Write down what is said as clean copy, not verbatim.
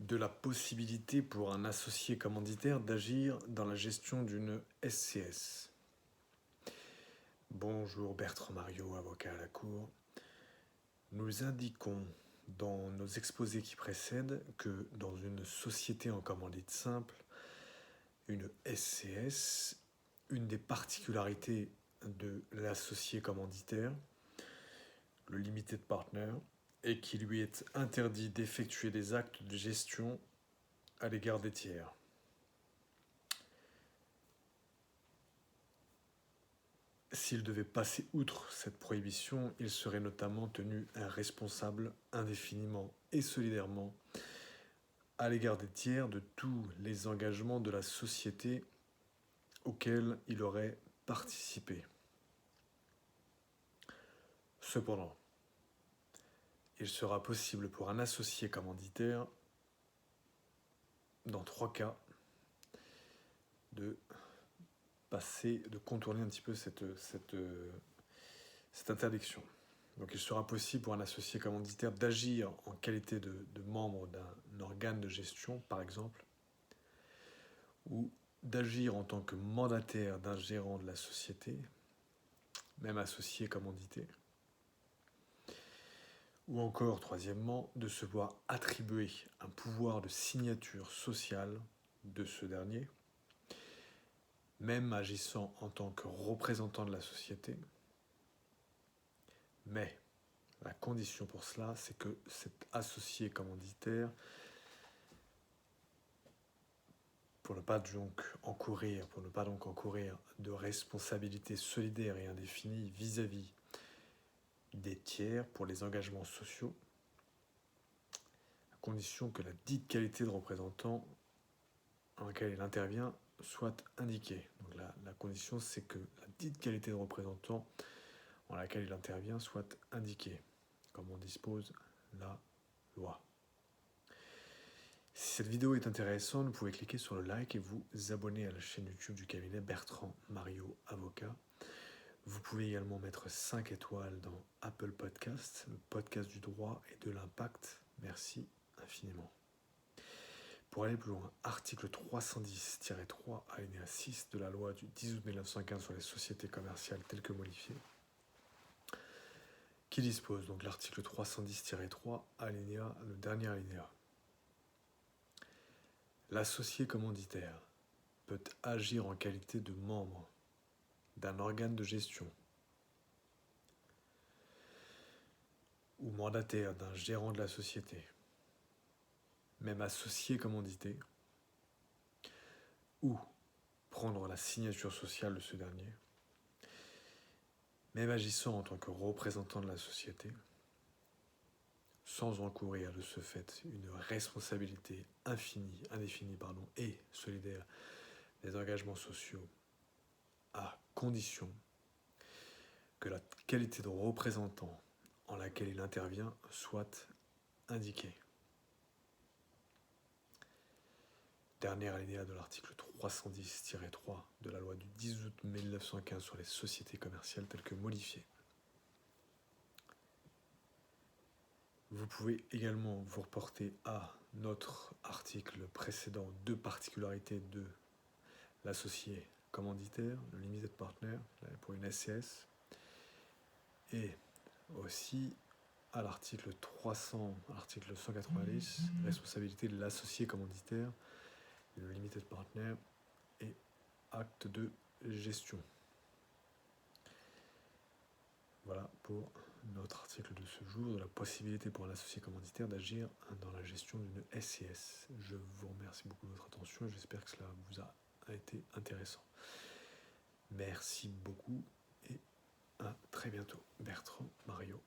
de la possibilité pour un associé commanditaire d'agir dans la gestion d'une SCS. Bonjour Bertrand Mario, avocat à la Cour. Nous indiquons dans nos exposés qui précèdent que dans une société en commandite simple, une SCS, une des particularités de l'associé commanditaire, le limited partner, est qu'il lui est interdit d'effectuer des actes de gestion à l'égard des tiers. S'il devait passer outre cette prohibition, il serait notamment tenu responsable indéfiniment et solidairement à l'égard des tiers de tous les engagements de la société auxquels il aurait participé. Cependant, il sera possible pour un associé commanditaire, dans 3 cas, de contourner un petit peu cette interdiction. Donc il sera possible pour un associé commanditaire d'agir en qualité de membre d'un organe de gestion, par exemple, ou d'agir en tant que mandataire d'un gérant de la société, même associé commandité, ou encore, troisièmement, de se voir attribuer un pouvoir de signature sociale de ce dernier, même agissant en tant que représentant de la société. Mais la condition pour cela, c'est que cet associé commanditaire, pour ne pas donc encourir de responsabilités solidaires et indéfinies vis-à-vis des tiers pour les engagements sociaux, à condition que la dite qualité de représentant en laquelle il intervient soit indiquée. Donc la condition, c'est que la dite qualité de représentant en laquelle il intervient soit indiquée, comme en dispose la loi. Si cette vidéo est intéressante, vous pouvez cliquer sur le like et vous abonner à la chaîne YouTube du cabinet Bertrand Mario Avocat. Vous pouvez également mettre 5 étoiles dans Apple Podcasts, le podcast du droit et de l'impact. Merci infiniment. Pour aller plus loin, article 310-3, alinéa 6 de la loi du 10 août 1915 sur les sociétés commerciales telles que modifiées, qui dispose, donc l'article 310-3, le dernier alinéa. L'associé commanditaire peut agir en qualité de membre d'un organe de gestion ou mandataire d'un gérant de la société, même associé commandité, ou prendre la signature sociale de ce dernier, même agissant en tant que représentant de la société, sans encourir de ce fait une responsabilité indéfinie et solidaire des engagements sociaux, à condition que la qualité de représentant en laquelle il intervient soit indiquée. Dernier alinéa de l'article 310-3 de la loi du 10 août 1915 sur les sociétés commerciales telles que modifiées. Vous pouvez également vous reporter à notre article précédent, 2 particularités de l'associé commanditaire, le limited partner pour une SCS, et aussi à l'article 190, responsabilité de l'associé commanditaire, le limited partner et acte de gestion. Voilà pour notre article de ce jour, de la possibilité pour un associé commanditaire d'agir dans la gestion d'une SCS. Je vous remercie beaucoup de votre attention et j'espère que cela vous a été intéressant. Merci beaucoup et à très bientôt. Bertrand Mario.